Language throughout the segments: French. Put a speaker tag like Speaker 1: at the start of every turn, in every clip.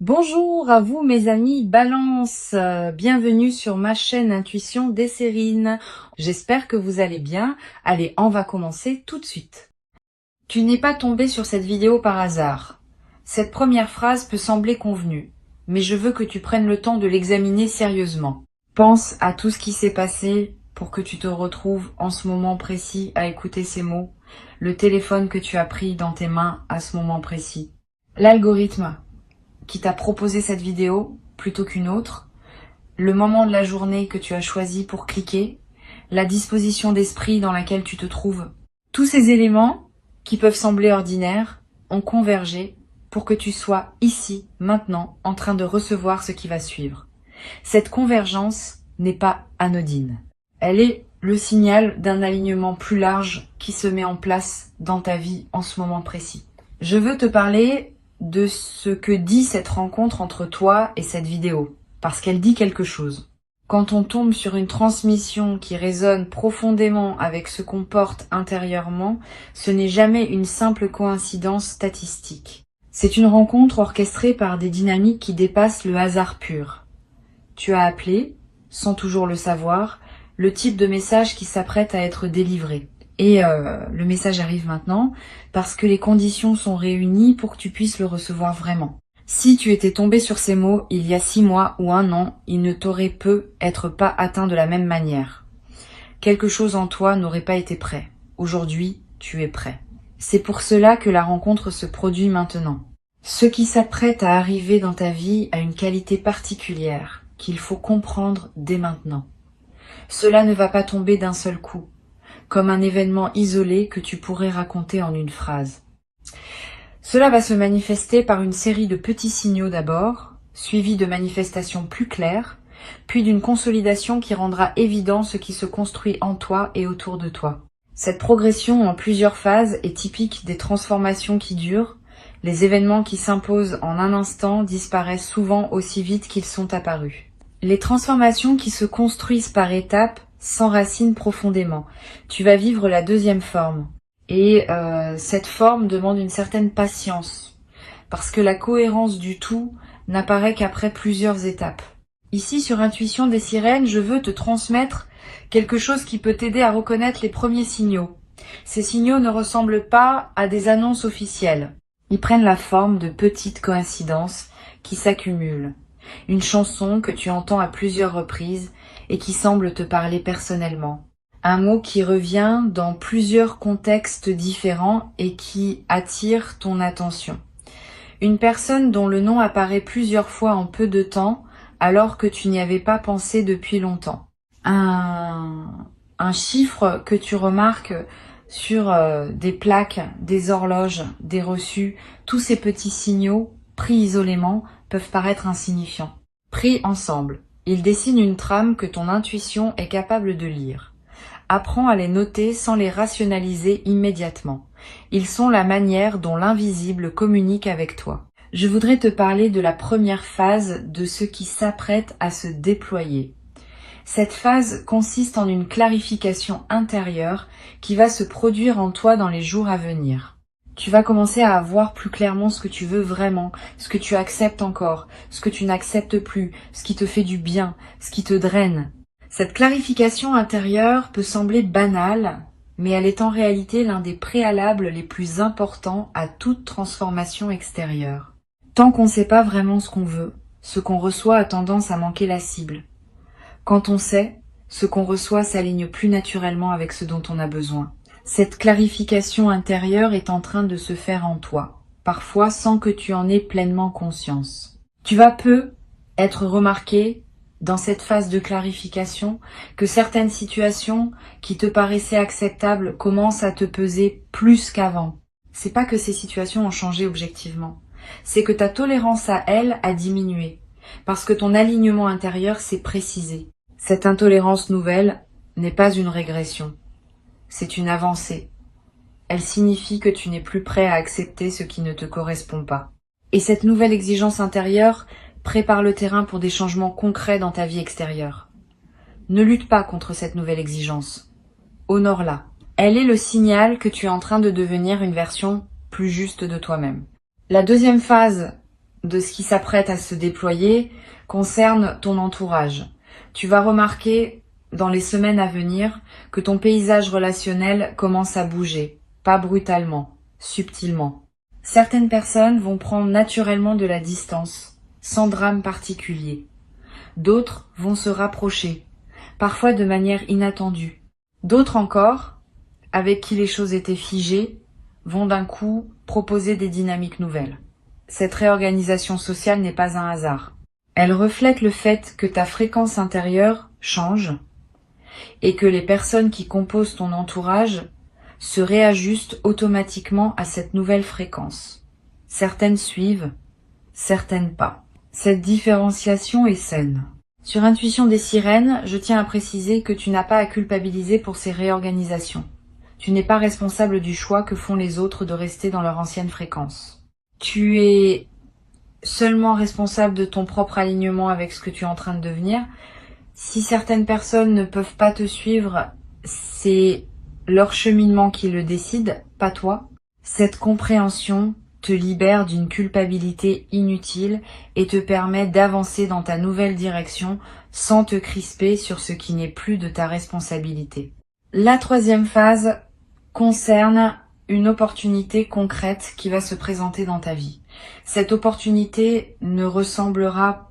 Speaker 1: Bonjour à vous mes amis Balance, bienvenue sur ma chaîne Intuition Desserine. J'espère que vous allez bien. Allez, on va commencer tout de suite. Tu n'es pas tombé sur cette vidéo par hasard. Cette première phrase peut sembler convenue, mais je veux que tu prennes le temps de l'examiner sérieusement. Pense à tout ce qui s'est passé pour que tu te retrouves en ce moment précis à écouter ces mots, le téléphone que tu as pris dans tes mains à ce moment précis, l'algorithme qui t'a proposé cette vidéo plutôt qu'une autre, le moment de la journée que tu as choisi pour cliquer, la disposition d'esprit dans laquelle tu te trouves. Tous ces éléments, qui peuvent sembler ordinaires, ont convergé pour que tu sois ici, maintenant, en train de recevoir ce qui va suivre. Cette convergence n'est pas anodine. Elle est le signal d'un alignement plus large qui se met en place dans ta vie en ce moment précis. Je veux te parler de ce que dit cette rencontre entre toi et cette vidéo, parce qu'elle dit quelque chose. Quand on tombe sur une transmission qui résonne profondément avec ce qu'on porte intérieurement, ce n'est jamais une simple coïncidence statistique. C'est une rencontre orchestrée par des dynamiques qui dépassent le hasard pur. Tu as appelé, sans toujours le savoir, le type de message qui s'apprête à être délivré. Et le message arrive maintenant parce que les conditions sont réunies pour que tu puisses le recevoir vraiment. Si tu étais tombé sur ces mots il y a 6 mois ou 1 an, il ne t'aurait peut être pas atteint de la même manière. Quelque chose en toi n'aurait pas été prêt. Aujourd'hui, tu es prêt. C'est pour cela que la rencontre se produit maintenant. Ce qui s'apprête à arriver dans ta vie a une qualité particulière qu'il faut comprendre dès maintenant. Cela ne va pas tomber d'un seul coup, comme un événement isolé que tu pourrais raconter en une phrase. Cela va se manifester par une série de petits signaux d'abord, suivis de manifestations plus claires, puis d'une consolidation qui rendra évident ce qui se construit en toi et autour de toi. Cette progression en plusieurs phases est typique des transformations qui durent. Les événements qui s'imposent en un instant disparaissent souvent aussi vite qu'ils sont apparus. Les transformations qui se construisent par étapes s'enracinent profondément. Tu vas vivre la deuxième forme. Et cette forme demande une certaine patience, parce que la cohérence du tout n'apparaît qu'après plusieurs étapes. Ici, sur Intuition des Sirènes, je veux te transmettre quelque chose qui peut t'aider à reconnaître les premiers signaux. Ces signaux ne ressemblent pas à des annonces officielles. Ils prennent la forme de petites coïncidences qui s'accumulent. Une chanson que tu entends à plusieurs reprises et qui semble te parler personnellement. Un mot qui revient dans plusieurs contextes différents et qui attire ton attention. Une personne dont le nom apparaît plusieurs fois en peu de temps alors que tu n'y avais pas pensé depuis longtemps. Un chiffre que tu remarques sur des plaques, des horloges, des reçus, tous ces petits signaux pris isolément peuvent paraître insignifiants. Pris ensemble, ils dessinent une trame que ton intuition est capable de lire. Apprends à les noter sans les rationaliser immédiatement. Ils sont la manière dont l'invisible communique avec toi. Je voudrais te parler de la première phase de ce qui s'apprête à se déployer. Cette phase consiste en une clarification intérieure qui va se produire en toi dans les jours à venir. Tu vas commencer à voir plus clairement ce que tu veux vraiment, ce que tu acceptes encore, ce que tu n'acceptes plus, ce qui te fait du bien, ce qui te draine. Cette clarification intérieure peut sembler banale, mais elle est en réalité l'un des préalables les plus importants à toute transformation extérieure. Tant qu'on ne sait pas vraiment ce qu'on veut, ce qu'on reçoit a tendance à manquer la cible. Quand on sait, ce qu'on reçoit s'aligne plus naturellement avec ce dont on a besoin. Cette clarification intérieure est en train de se faire en toi, parfois sans que tu en aies pleinement conscience. Tu vas peu être remarqué dans cette phase de clarification que certaines situations qui te paraissaient acceptables commencent à te peser plus qu'avant. C'est pas que ces situations ont changé objectivement, c'est que ta tolérance à elles a diminué, parce que ton alignement intérieur s'est précisé. Cette intolérance nouvelle n'est pas une régression, c'est une avancée. Elle signifie que tu n'es plus prêt à accepter ce qui ne te correspond pas. Et cette nouvelle exigence intérieure prépare le terrain pour des changements concrets dans ta vie extérieure. Ne lutte pas contre cette nouvelle exigence. Honore-la. Elle est le signal que tu es en train de devenir une version plus juste de toi-même. La deuxième phase de ce qui s'apprête à se déployer concerne ton entourage. Tu vas remarquer dans les semaines à venir que ton paysage relationnel commence à bouger, pas brutalement, subtilement. Certaines personnes vont prendre naturellement de la distance, sans drame particulier. D'autres vont se rapprocher, parfois de manière inattendue. D'autres encore, avec qui les choses étaient figées, vont d'un coup proposer des dynamiques nouvelles. Cette réorganisation sociale n'est pas un hasard. Elle reflète le fait que ta fréquence intérieure change et que les personnes qui composent ton entourage se réajustent automatiquement à cette nouvelle fréquence. Certaines suivent, certaines pas. Cette différenciation est saine. Sur Intuition des sirènes, je tiens à préciser que tu n'as pas à culpabiliser pour ces réorganisations. Tu n'es pas responsable du choix que font les autres de rester dans leur ancienne fréquence. Tu es seulement responsable de ton propre alignement avec ce que tu es en train de devenir. Si certaines personnes ne peuvent pas te suivre, c'est leur cheminement qui le décide, pas toi. Cette compréhension te libère d'une culpabilité inutile et te permet d'avancer dans ta nouvelle direction sans te crisper sur ce qui n'est plus de ta responsabilité. La troisième phase concerne une opportunité concrète qui va se présenter dans ta vie. Cette opportunité ne ressemblera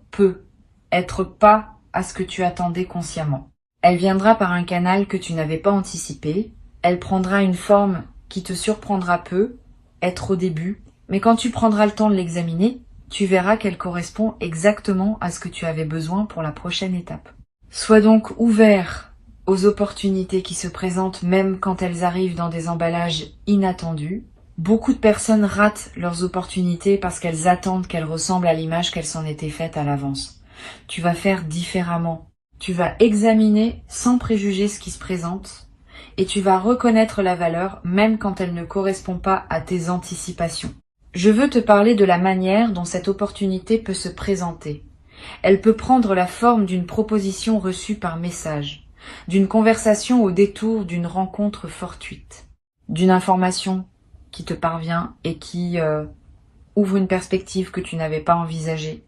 Speaker 1: être pas à ce que tu attendais consciemment. Elle viendra par un canal que tu n'avais pas anticipé. Elle prendra une forme qui te surprendra peu, être au début, mais quand tu prendras le temps de l'examiner, tu verras qu'elle correspond exactement à ce que tu avais besoin pour la prochaine étape. Sois donc ouvert aux opportunités qui se présentent même quand elles arrivent dans des emballages inattendus. Beaucoup de personnes ratent leurs opportunités parce qu'elles attendent qu'elles ressemblent à l'image qu'elles s'en étaient faites à l'avance. Tu vas faire différemment. Tu vas examiner sans préjuger ce qui se présente et tu vas reconnaître la valeur même quand elle ne correspond pas à tes anticipations. Je veux te parler de la manière dont cette opportunité peut se présenter. Elle peut prendre la forme d'une proposition reçue par message, d'une conversation au détour d'une rencontre fortuite, d'une information qui te parvient et qui ouvre une perspective que tu n'avais pas envisagée,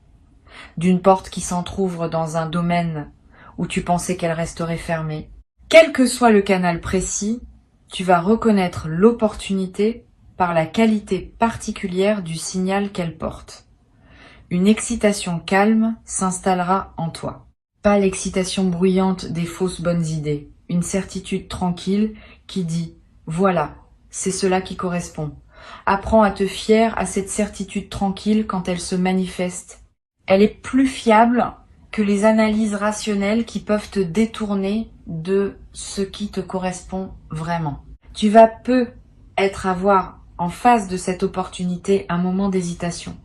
Speaker 1: d'une porte qui s'entrouvre dans un domaine où tu pensais qu'elle resterait fermée. Quel que soit le canal précis, tu vas reconnaître l'opportunité par la qualité particulière du signal qu'elle porte. Une excitation calme s'installera en toi. Pas l'excitation bruyante des fausses bonnes idées, une certitude tranquille qui dit « Voilà, c'est cela qui correspond ». Apprends à te fier à cette certitude tranquille quand elle se manifeste. Elle est plus fiable que les analyses rationnelles qui peuvent te détourner de ce qui te correspond vraiment. Tu vas avoir en face de cette opportunité un moment d'hésitation.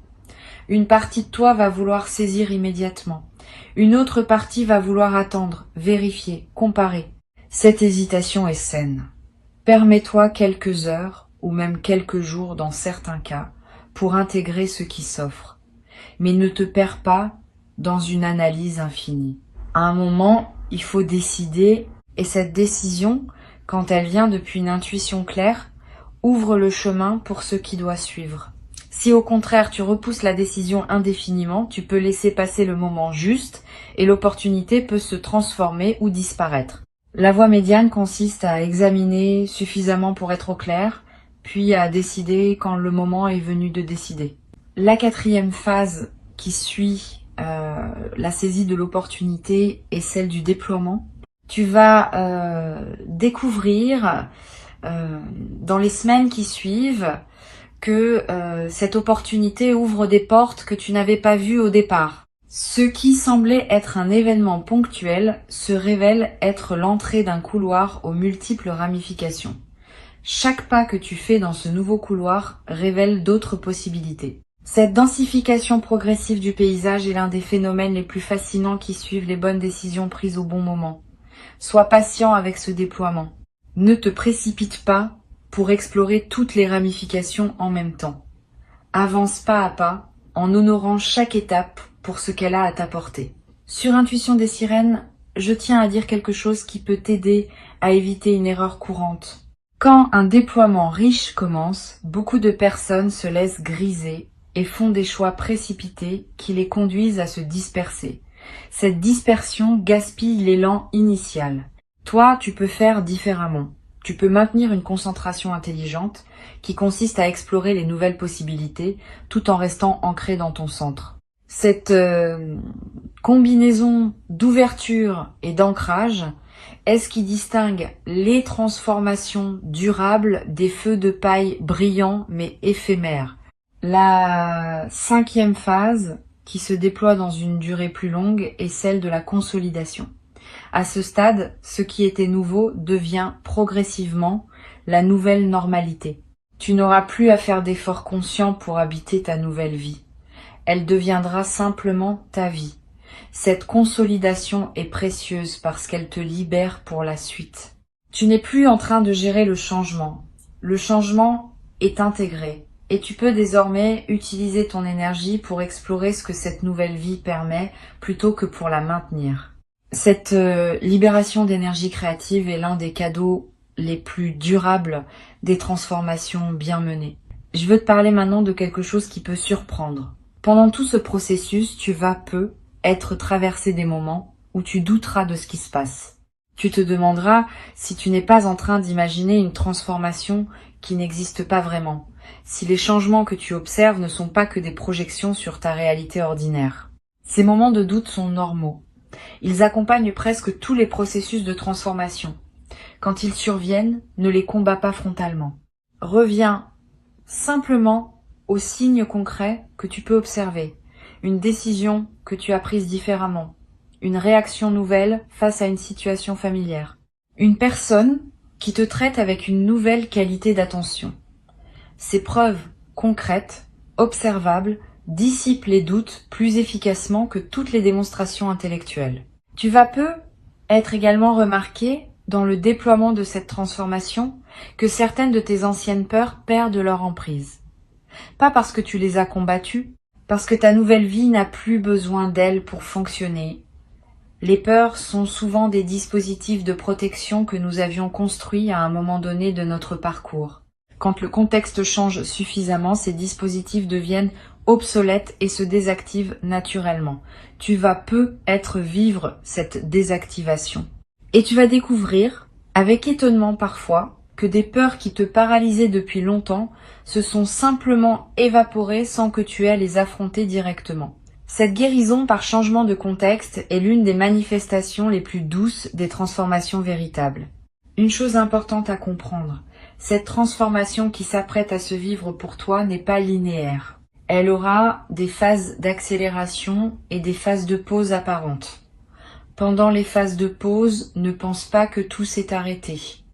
Speaker 1: Une partie de toi va vouloir saisir immédiatement. Une autre partie va vouloir attendre, vérifier, comparer. Cette hésitation est saine. Permets-toi quelques heures ou même quelques jours dans certains cas pour intégrer ce qui s'offre. Mais ne te perds pas dans une analyse infinie. À un moment, il faut décider et cette décision, quand elle vient depuis une intuition claire, ouvre le chemin pour ce qui doit suivre. Si au contraire tu repousses la décision indéfiniment, tu peux laisser passer le moment juste et l'opportunité peut se transformer ou disparaître. La voie médiane consiste à examiner suffisamment pour être au clair, puis à décider quand le moment est venu de décider. La quatrième phase qui suit la saisie de l'opportunité est celle du déploiement. Tu vas découvrir dans les semaines qui suivent que cette opportunité ouvre des portes que tu n'avais pas vues au départ. Ce qui semblait être un événement ponctuel se révèle être l'entrée d'un couloir aux multiples ramifications. Chaque pas que tu fais dans ce nouveau couloir révèle d'autres possibilités. Cette densification progressive du paysage est l'un des phénomènes les plus fascinants qui suivent les bonnes décisions prises au bon moment. Sois patient avec ce déploiement. Ne te précipite pas pour explorer toutes les ramifications en même temps. Avance pas à pas en honorant chaque étape pour ce qu'elle a à t'apporter. Sur Intuition des sirènes, je tiens à dire quelque chose qui peut t'aider à éviter une erreur courante. Quand un déploiement riche commence, beaucoup de personnes se laissent griser et font des choix précipités qui les conduisent à se disperser. Cette dispersion gaspille l'élan initial. Toi, tu peux faire différemment. Tu peux maintenir une concentration intelligente qui consiste à explorer les nouvelles possibilités tout en restant ancré dans ton centre. Cette combinaison d'ouverture et d'ancrage est ce qui distingue les transformations durables des feux de paille brillants mais éphémères. La 5e phase, qui se déploie dans une durée plus longue, est celle de la consolidation. À ce stade, ce qui était nouveau devient progressivement la nouvelle normalité. Tu n'auras plus à faire d'efforts conscients pour habiter ta nouvelle vie. Elle deviendra simplement ta vie. Cette consolidation est précieuse parce qu'elle te libère pour la suite. Tu n'es plus en train de gérer le changement. Le changement est intégré et tu peux désormais utiliser ton énergie pour explorer ce que cette nouvelle vie permet plutôt que pour la maintenir. Cette libération d'énergie créative est l'un des cadeaux les plus durables des transformations bien menées. Je veux te parler maintenant de quelque chose qui peut surprendre. Pendant tout ce processus, tu vas être traversé des moments où tu douteras de ce qui se passe. Tu te demanderas si tu n'es pas en train d'imaginer une transformation qui n'existe pas vraiment, si les changements que tu observes ne sont pas que des projections sur ta réalité ordinaire. Ces moments de doute sont normaux. Ils accompagnent presque tous les processus de transformation. Quand ils surviennent, ne les combats pas frontalement. Reviens simplement aux signes concrets que tu peux observer. Une décision que tu as prise différemment. Une réaction nouvelle face à une situation familière. Une personne qui te traite avec une nouvelle qualité d'attention. Ces preuves concrètes, observables, dissipent les doutes plus efficacement que toutes les démonstrations intellectuelles. Tu vas être également remarqué dans le déploiement de cette transformation que certaines de tes anciennes peurs perdent leur emprise. Pas parce que tu les as combattues, parce que ta nouvelle vie n'a plus besoin d'elles pour fonctionner. Les peurs sont souvent des dispositifs de protection que nous avions construits à un moment donné de notre parcours. Quand le contexte change suffisamment, ces dispositifs deviennent obsolètes et se désactivent naturellement. Tu vas vivre cette désactivation. Et tu vas découvrir, avec étonnement parfois, que des peurs qui te paralysaient depuis longtemps se sont simplement évaporées sans que tu aies à les affronter directement. Cette guérison par changement de contexte est l'une des manifestations les plus douces des transformations véritables. Une chose importante à comprendre, cette transformation qui s'apprête à se vivre pour toi n'est pas linéaire. Elle aura des phases d'accélération et des phases de pause apparentes. Pendant les phases de pause, ne pense pas que tout s'est arrêté.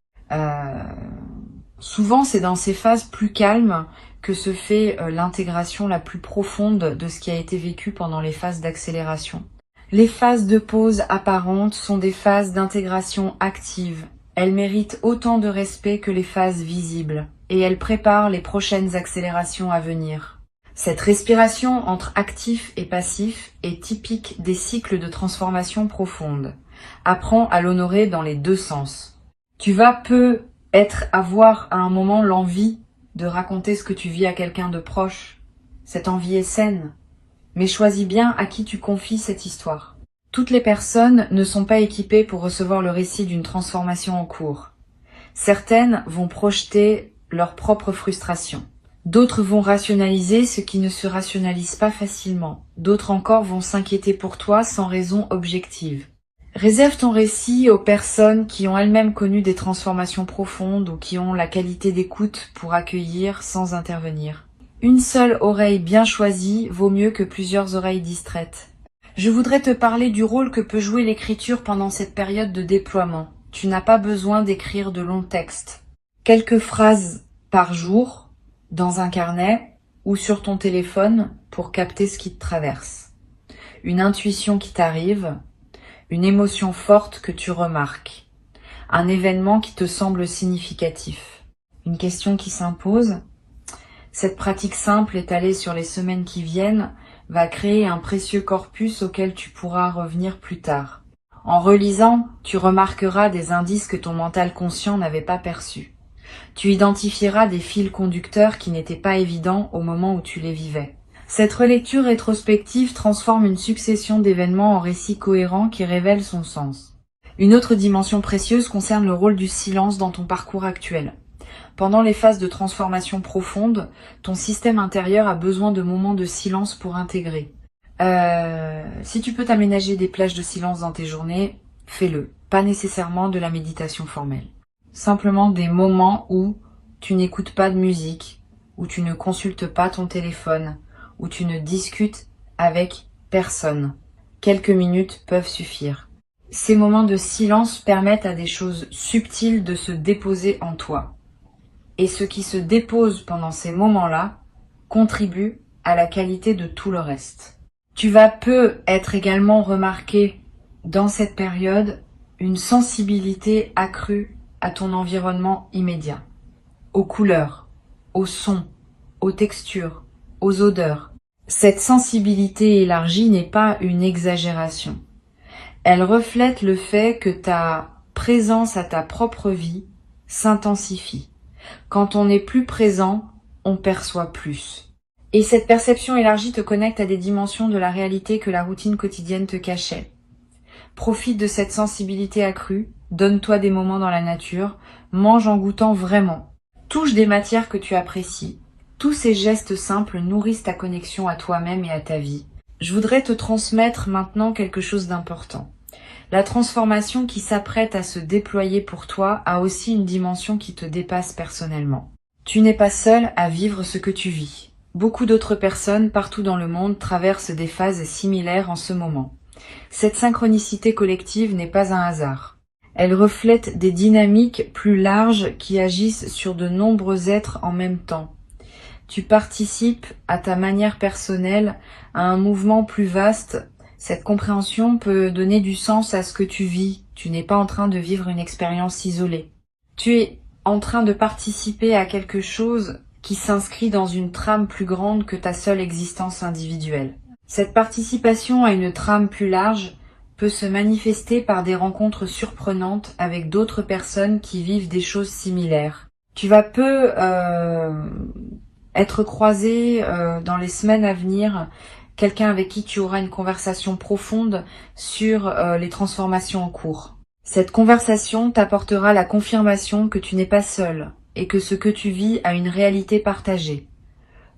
Speaker 1: Souvent, c'est dans ces phases plus calmes que se fait l'intégration la plus profonde de ce qui a été vécu pendant les phases d'accélération. Les phases de pause apparentes sont des phases d'intégration active. Elles méritent autant de respect que les phases visibles, et elles préparent les prochaines accélérations à venir. Cette respiration entre actif et passif est typique des cycles de transformation profonde. Apprends à l'honorer dans les deux sens. Tu vas avoir à un moment l'envie de raconter ce que tu vis à quelqu'un de proche. Cette envie est saine, mais choisis bien à qui tu confies cette histoire. Toutes les personnes ne sont pas équipées pour recevoir le récit d'une transformation en cours. Certaines vont projeter leur propre frustration. D'autres vont rationaliser ce qui ne se rationalise pas facilement. D'autres encore vont s'inquiéter pour toi sans raison objective. Réserve ton récit aux personnes qui ont elles-mêmes connu des transformations profondes ou qui ont la qualité d'écoute pour accueillir sans intervenir. Une seule oreille bien choisie vaut mieux que plusieurs oreilles distraites. Je voudrais te parler du rôle que peut jouer l'écriture pendant cette période de déploiement. Tu n'as pas besoin d'écrire de longs textes. Quelques phrases par jour, dans un carnet ou sur ton téléphone pour capter ce qui te traverse. Une intuition qui t'arrive, une émotion forte que tu remarques, un événement qui te semble significatif, une question qui s'impose. Cette pratique simple étalée sur les semaines qui viennent va créer un précieux corpus auquel tu pourras revenir plus tard. En relisant, tu remarqueras des indices que ton mental conscient n'avait pas perçus. Tu identifieras des fils conducteurs qui n'étaient pas évidents au moment où tu les vivais. Cette relecture rétrospective transforme une succession d'événements en récits cohérents qui révèlent son sens. Une autre dimension précieuse concerne le rôle du silence dans ton parcours actuel. Pendant les phases de transformation profonde, ton système intérieur a besoin de moments de silence pour intégrer. Si tu peux t'aménager des plages de silence dans tes journées, fais-le. Pas nécessairement de la méditation formelle. Simplement des moments où tu n'écoutes pas de musique, où tu ne consultes pas ton téléphone, où tu ne discutes avec personne. Quelques minutes peuvent suffire. Ces moments de silence permettent à des choses subtiles de se déposer en toi. Et ce qui se dépose pendant ces moments-là contribue à la qualité de tout le reste. Tu vas peu être également remarqué dans cette période une sensibilité accrue à ton environnement immédiat, aux couleurs, aux sons, aux textures, aux odeurs. Cette sensibilité élargie n'est pas une exagération. Elle reflète le fait que ta présence à ta propre vie s'intensifie. Quand on est plus présent, on perçoit plus. Et cette perception élargie te connecte à des dimensions de la réalité que la routine quotidienne te cachait. Profite de cette sensibilité accrue, donne-toi des moments dans la nature, mange en goûtant vraiment. Touche des matières que tu apprécies. Tous ces gestes simples nourrissent ta connexion à toi-même et à ta vie. Je voudrais te transmettre maintenant quelque chose d'important. La transformation qui s'apprête à se déployer pour toi a aussi une dimension qui te dépasse personnellement. Tu n'es pas seul à vivre ce que tu vis. Beaucoup d'autres personnes partout dans le monde traversent des phases similaires en ce moment. Cette synchronicité collective n'est pas un hasard. Elle reflète des dynamiques plus larges qui agissent sur de nombreux êtres en même temps. Tu participes à ta manière personnelle à un mouvement plus vaste. Cette compréhension peut donner du sens à ce que tu vis. Tu n'es pas en train de vivre une expérience isolée. Tu es en train de participer à quelque chose qui s'inscrit dans une trame plus grande que ta seule existence individuelle. Cette participation à une trame plus large peut se manifester par des rencontres surprenantes avec d'autres personnes qui vivent des choses similaires. Tu vas peu être croisé dans les semaines à venir quelqu'un avec qui tu auras une conversation profonde sur les transformations en cours. Cette conversation t'apportera la confirmation que tu n'es pas seul et que ce que tu vis a une réalité partagée.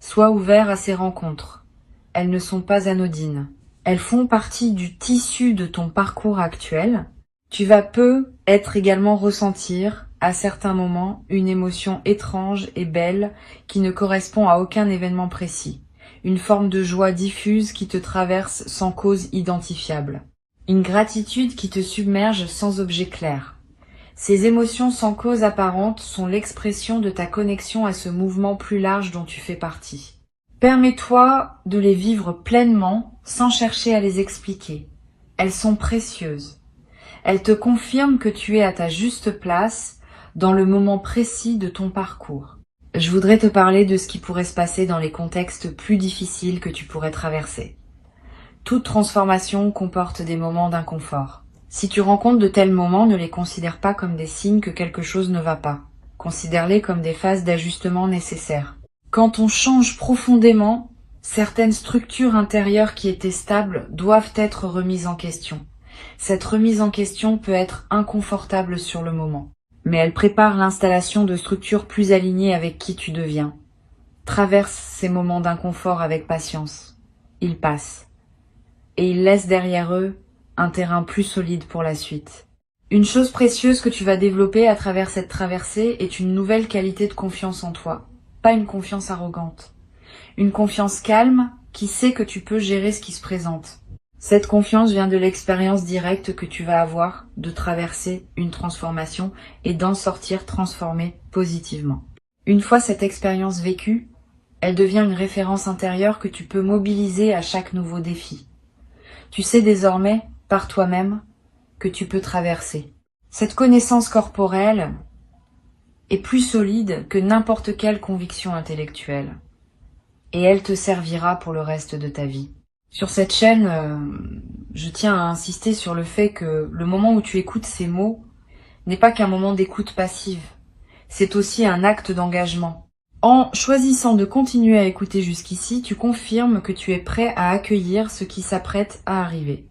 Speaker 1: Sois ouvert à ces rencontres. Elles ne sont pas anodines. Elles font partie du tissu de ton parcours actuel. Tu vas peu être également ressentir, à certains moments, une émotion étrange et belle qui ne correspond à aucun événement précis. Une forme de joie diffuse qui te traverse sans cause identifiable. Une gratitude qui te submerge sans objet clair. Ces émotions sans cause apparente sont l'expression de ta connexion à ce mouvement plus large dont tu fais partie. Permets-toi de les vivre pleinement sans chercher à les expliquer. Elles sont précieuses. Elles te confirment que tu es à ta juste place dans le moment précis de ton parcours. Je voudrais te parler de ce qui pourrait se passer dans les contextes plus difficiles que tu pourrais traverser. Toute transformation comporte des moments d'inconfort. Si tu rencontres de tels moments, ne les considère pas comme des signes que quelque chose ne va pas. Considère-les comme des phases d'ajustement nécessaires. Quand on change profondément, certaines structures intérieures qui étaient stables doivent être remises en question. Cette remise en question peut être inconfortable sur le moment, mais elle prépare l'installation de structures plus alignées avec qui tu deviens. Traverse ces moments d'inconfort avec patience. Ils passent. Et ils laissent derrière eux un terrain plus solide pour la suite. Une chose précieuse que tu vas développer à travers cette traversée est une nouvelle qualité de confiance en toi. Pas une confiance arrogante. Une confiance calme qui sait que tu peux gérer ce qui se présente. Cette confiance vient de l'expérience directe que tu vas avoir de traverser une transformation et d'en sortir transformé positivement. Une fois cette expérience vécue, elle devient une référence intérieure que tu peux mobiliser à chaque nouveau défi. Tu sais désormais, par toi-même, que tu peux traverser. Cette connaissance corporelle est plus solide que n'importe quelle conviction intellectuelle. Et elle te servira pour le reste de ta vie. Sur cette chaîne, je tiens à insister sur le fait que le moment où tu écoutes ces mots n'est pas qu'un moment d'écoute passive. C'est aussi un acte d'engagement. En choisissant de continuer à écouter jusqu'ici, tu confirmes que tu es prêt à accueillir ce qui s'apprête à arriver.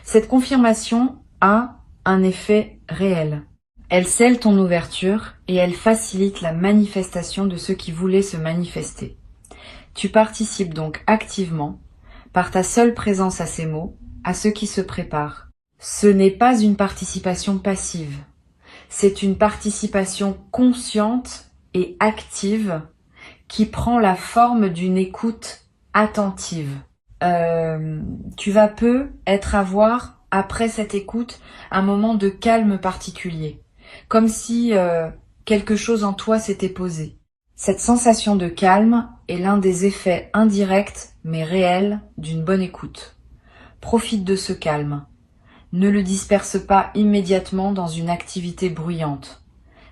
Speaker 1: Cette confirmation a un effet réel. Elle scelle ton ouverture et elle facilite la manifestation de ce qui voulait se manifester. Tu participes donc activement, par ta seule présence à ces mots, à ce qui se prépare. Ce n'est pas une participation passive, c'est une participation consciente et active qui prend la forme d'une écoute attentive. Tu vas avoir, après cette écoute, un moment de calme particulier, comme si quelque chose en toi s'était posé. Cette sensation de calme est l'un des effets indirects mais réels d'une bonne écoute. Profite de ce calme. Ne le disperse pas immédiatement dans une activité bruyante.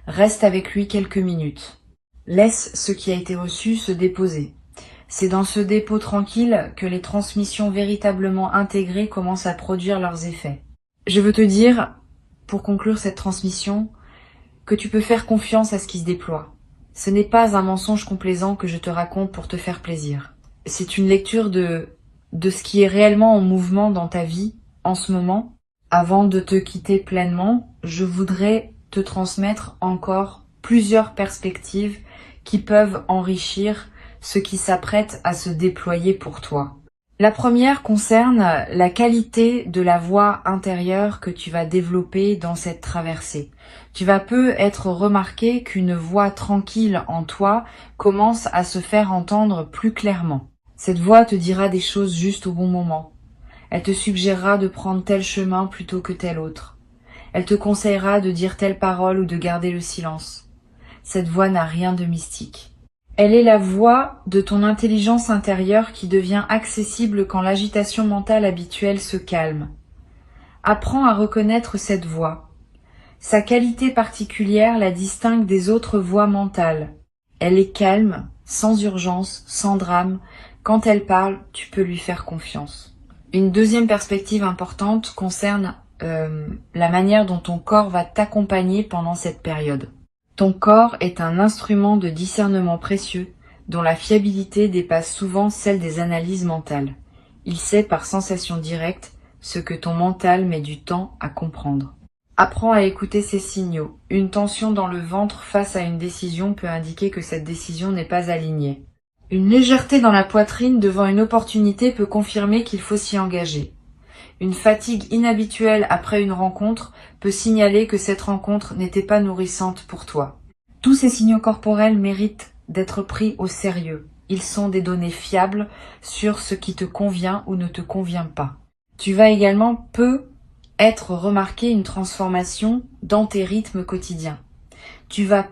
Speaker 1: Reste avec lui quelques minutes. Laisse ce qui a été reçu se déposer. C'est dans ce dépôt tranquille que les transmissions véritablement intégrées commencent à produire leurs effets. Je veux te dire, pour conclure cette transmission, que tu peux faire confiance à ce qui se déploie. Ce n'est pas un mensonge complaisant que je te raconte pour te faire plaisir. C'est une lecture de ce qui est réellement en mouvement dans ta vie en ce moment. Avant de te quitter pleinement, je voudrais te transmettre encore plusieurs perspectives qui peuvent enrichir ce qui s'apprête à se déployer pour toi. La première concerne la qualité de la voix intérieure que tu vas développer dans cette traversée. Tu vas être remarqué qu'une voix tranquille en toi commence à se faire entendre plus clairement. Cette voix te dira des choses juste au bon moment. Elle te suggérera de prendre tel chemin plutôt que tel autre. Elle te conseillera de dire telle parole ou de garder le silence. Cette voix n'a rien de mystique. Elle est la voix de ton intelligence intérieure qui devient accessible quand l'agitation mentale habituelle se calme. Apprends à reconnaître cette voix. Sa qualité particulière la distingue des autres voix mentales. Elle est calme, sans urgence, sans drame. Quand elle parle, tu peux lui faire confiance. Une deuxième perspective importante concerne la manière dont ton corps va t'accompagner pendant cette période. Ton corps est un instrument de discernement précieux dont la fiabilité dépasse souvent celle des analyses mentales. Il sait par sensation directe ce que ton mental met du temps à comprendre. Apprends à écouter ces signaux. Une tension dans le ventre face à une décision peut indiquer que cette décision n'est pas alignée. Une légèreté dans la poitrine devant une opportunité peut confirmer qu'il faut s'y engager. Une fatigue inhabituelle après une rencontre peut signaler que cette rencontre n'était pas nourrissante pour toi. Tous ces signaux corporels méritent d'être pris au sérieux. Ils sont des données fiables sur ce qui te convient ou ne te convient pas. Tu vas également être remarqué une transformation dans tes rythmes quotidiens. Tu vas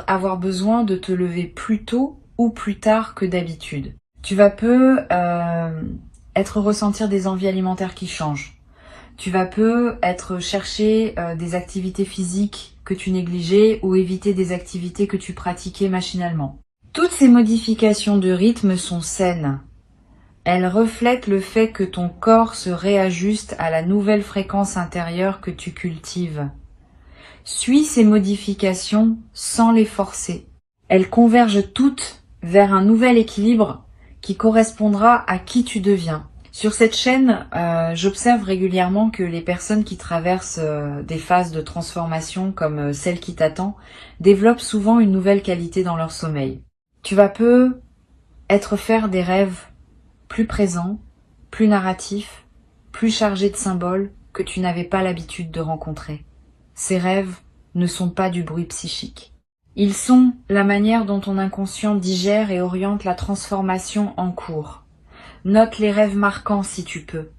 Speaker 1: avoir besoin de te lever plus tôt ou plus tard que d'habitude. Tu vas ressentir des envies alimentaires qui changent. Tu vas chercher des activités physiques que tu négligeais ou éviter des activités que tu pratiquais machinalement. Toutes ces modifications de rythme sont saines. Elles reflètent le fait que ton corps se réajuste à la nouvelle fréquence intérieure que tu cultives. Suis ces modifications sans les forcer. Elles convergent toutes vers un nouvel équilibre qui correspondra à qui tu deviens. Sur cette chaîne, j'observe régulièrement que les personnes qui traversent des phases de transformation comme celle qui t'attend développent souvent une nouvelle qualité dans leur sommeil. Tu vas faire des rêves plus présents, plus narratifs, plus chargés de symboles que tu n'avais pas l'habitude de rencontrer. Ces rêves ne sont pas du bruit psychique. Ils sont la manière dont ton inconscient digère et oriente la transformation en cours. Note les rêves marquants si tu peux.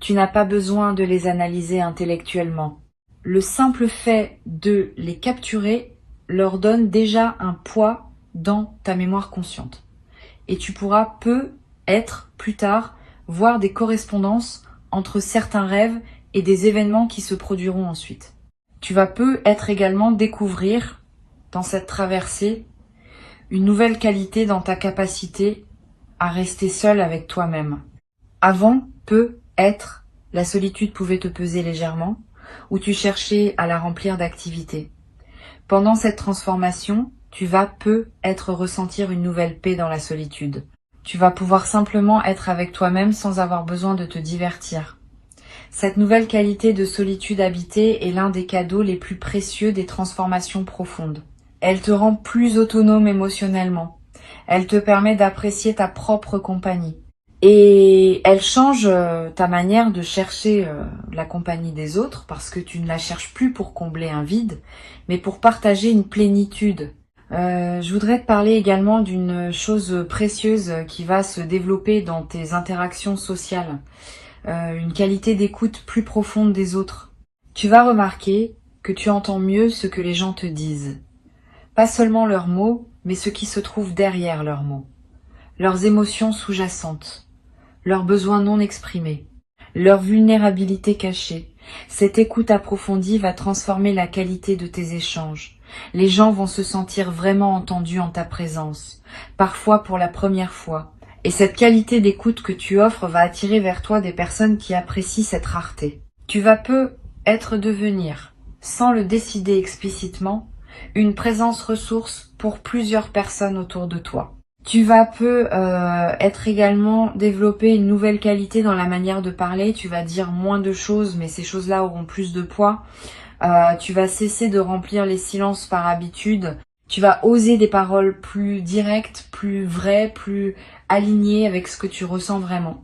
Speaker 1: Tu n'as pas besoin de les analyser intellectuellement. Le simple fait de les capturer leur donne déjà un poids dans ta mémoire consciente. Et tu pourras plus tard, voir des correspondances entre certains rêves et des événements qui se produiront ensuite. Tu vas également découvrir, dans cette traversée, une nouvelle qualité dans ta capacité à rester seul avec toi-même. Avant, la solitude pouvait te peser légèrement, ou tu cherchais à la remplir d'activités. Pendant cette transformation, tu vas être ressentir une nouvelle paix dans la solitude. Tu vas pouvoir simplement être avec toi-même sans avoir besoin de te divertir. Cette nouvelle qualité de solitude habitée est l'un des cadeaux les plus précieux des transformations profondes. Elle te rend plus autonome émotionnellement. Elle te permet d'apprécier ta propre compagnie. Et elle change ta manière de chercher la compagnie des autres parce que tu ne la cherches plus pour combler un vide, mais pour partager une plénitude. Je voudrais te parler également d'une chose précieuse qui va se développer dans tes interactions sociales. Une qualité d'écoute plus profonde des autres. Tu vas remarquer que tu entends mieux ce que les gens te disent. Pas seulement leurs mots, mais ce qui se trouve derrière leurs mots. Leurs émotions sous-jacentes, leurs besoins non exprimés, leur vulnérabilité cachée. Cette écoute approfondie va transformer la qualité de tes échanges. Les gens vont se sentir vraiment entendus en ta présence, parfois pour la première fois. Et cette qualité d'écoute que tu offres va attirer vers toi des personnes qui apprécient cette rareté. Tu vas devenir, sans le décider explicitement, une présence ressource pour plusieurs personnes autour de toi. Tu vas être également développer une nouvelle qualité dans la manière de parler. Tu vas dire moins de choses, mais ces choses-là auront plus de poids. Tu vas cesser de remplir les silences par habitude. Tu vas oser des paroles plus directes, plus vraies, plus alignées avec ce que tu ressens vraiment.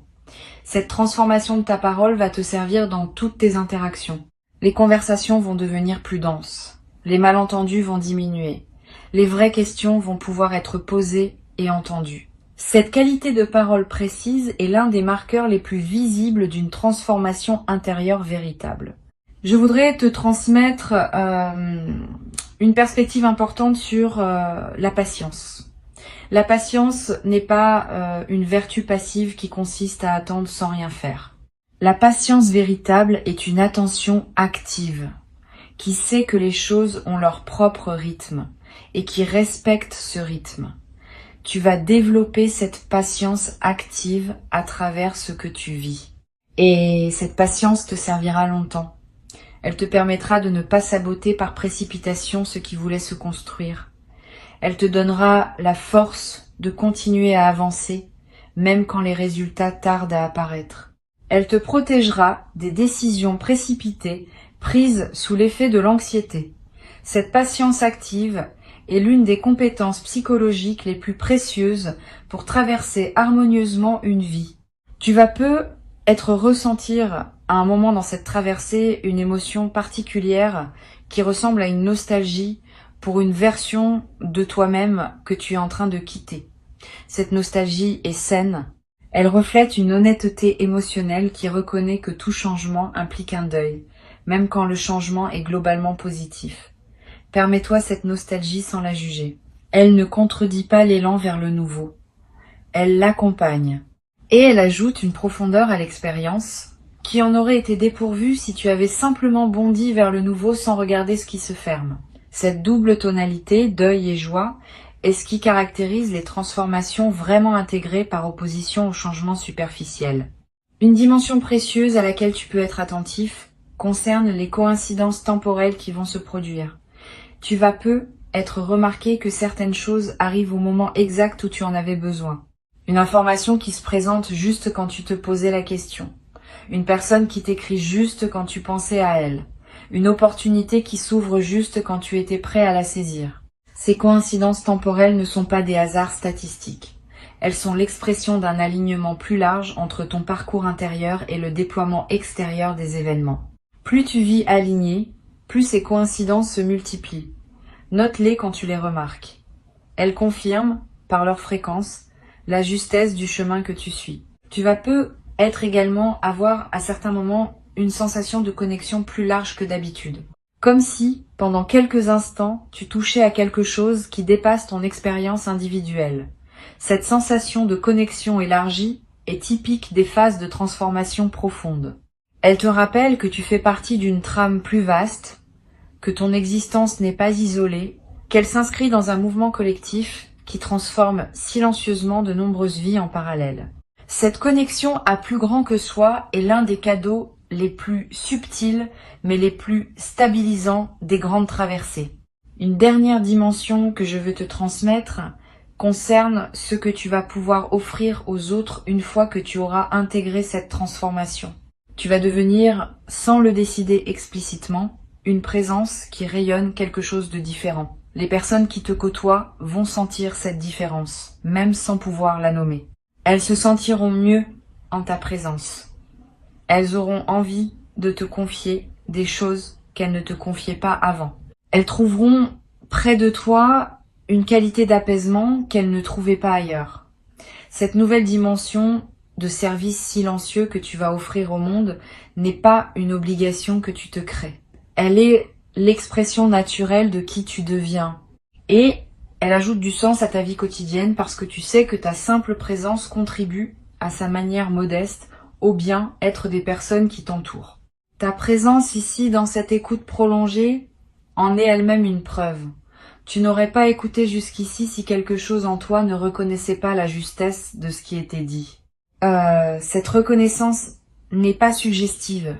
Speaker 1: Cette transformation de ta parole va te servir dans toutes tes interactions. Les conversations vont devenir plus denses. Les malentendus vont diminuer. Les vraies questions vont pouvoir être posées et entendues. Cette qualité de parole précise est l'un des marqueurs les plus visibles d'une transformation intérieure véritable. Je voudrais te transmettre une perspective importante sur la patience. La patience n'est pas une vertu passive qui consiste à attendre sans rien faire. La patience véritable est une attention active, qui sait que les choses ont leur propre rythme et qui respecte ce rythme. Tu vas développer cette patience active à travers ce que tu vis. Et cette patience te servira longtemps. Elle te permettra de ne pas saboter par précipitation ce qui voulait se construire. Elle te donnera la force de continuer à avancer, même quand les résultats tardent à apparaître. Elle te protégera des décisions précipitées prises sous l'effet de l'anxiété. Cette patience active est l'une des compétences psychologiques les plus précieuses pour traverser harmonieusement une vie. Tu vas ressentir à un moment dans cette traversée une émotion particulière qui ressemble à une nostalgie pour une version de toi-même que tu es en train de quitter. Cette nostalgie est saine. Elle reflète une honnêteté émotionnelle qui reconnaît que tout changement implique un deuil, même quand le changement est globalement positif. Permets-toi cette nostalgie sans la juger. Elle ne contredit pas l'élan vers le nouveau. Elle l'accompagne. Et elle ajoute une profondeur à l'expérience qui en aurait été dépourvue si tu avais simplement bondi vers le nouveau sans regarder ce qui se ferme. Cette double tonalité, deuil et joie, est ce qui caractérise les transformations vraiment intégrées par opposition au changement superficiel. Une dimension précieuse à laquelle tu peux être attentif concerne les coïncidences temporelles qui vont se produire. Tu vas être remarqué que certaines choses arrivent au moment exact où tu en avais besoin. Une information qui se présente juste quand tu te posais la question. Une personne qui t'écrit juste quand tu pensais à elle. Une opportunité qui s'ouvre juste quand tu étais prêt à la saisir. Ces coïncidences temporelles ne sont pas des hasards statistiques. Elles sont l'expression d'un alignement plus large entre ton parcours intérieur et le déploiement extérieur des événements. Plus tu vis aligné, plus ces coïncidences se multiplient. Note-les quand tu les remarques. Elles confirment, par leur fréquence, la justesse du chemin que tu suis. Tu vas avoir à certains moments une sensation de connexion plus large que d'habitude. Comme si, pendant quelques instants, tu touchais à quelque chose qui dépasse ton expérience individuelle. Cette sensation de connexion élargie est typique des phases de transformation profonde. Elle te rappelle que tu fais partie d'une trame plus vaste, que ton existence n'est pas isolée, qu'elle s'inscrit dans un mouvement collectif qui transforme silencieusement de nombreuses vies en parallèle. Cette connexion à plus grand que soi est l'un des cadeaux les plus subtils mais les plus stabilisants des grandes traversées. Une dernière dimension que je veux te transmettre concerne ce que tu vas pouvoir offrir aux autres une fois que tu auras intégré cette transformation. Tu vas devenir, sans le décider explicitement, une présence qui rayonne quelque chose de différent. Les personnes qui te côtoient vont sentir cette différence, même sans pouvoir la nommer. Elles se sentiront mieux en ta présence. Elles auront envie de te confier des choses qu'elles ne te confiaient pas avant. Elles trouveront près de toi une qualité d'apaisement qu'elles ne trouvaient pas ailleurs. Cette nouvelle dimension de service silencieux que tu vas offrir au monde n'est pas une obligation que tu te crées. Elle est l'expression naturelle de qui tu deviens. Et elle ajoute du sens à ta vie quotidienne parce que tu sais que ta simple présence contribue, à sa manière modeste, au bien-être des personnes qui t'entourent. Ta présence ici, dans cette écoute prolongée, en est elle-même une preuve. Tu n'aurais pas écouté jusqu'ici si quelque chose en toi ne reconnaissait pas la justesse de ce qui était dit. Cette reconnaissance n'est pas suggestive.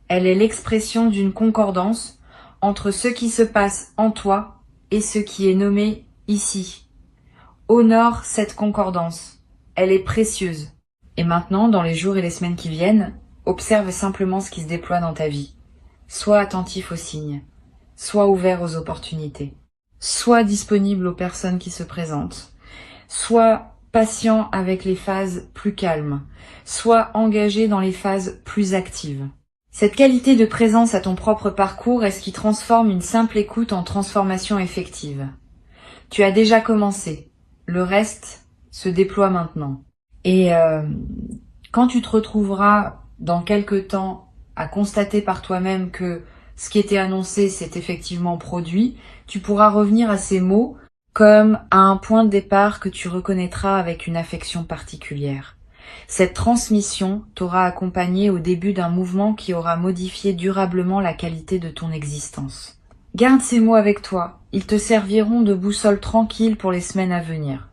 Speaker 1: Elle est l'expression d'une concordance entre ce qui se passe en toi et ce qui est nommé ici. Honore cette concordance. Elle est précieuse. Et maintenant, dans les jours et les semaines qui viennent, observe simplement ce qui se déploie dans ta vie. Sois attentif aux signes. Sois ouvert aux opportunités. Sois disponible aux personnes qui se présentent. Sois patient avec les phases plus calmes. Sois engagé dans les phases plus actives. Cette qualité de présence à ton propre parcours est ce qui transforme une simple écoute en transformation effective. Tu as déjà commencé. Le reste se déploie maintenant. Et quand tu te retrouveras dans quelque temps à constater par toi-même que ce qui était annoncé s'est effectivement produit, tu pourras revenir à ces mots comme à un point de départ que tu reconnaîtras avec une affection particulière. Cette transmission t'aura accompagné au début d'un mouvement qui aura modifié durablement la qualité de ton existence. Garde ces mots avec toi, ils te serviront de boussole tranquille pour les semaines à venir.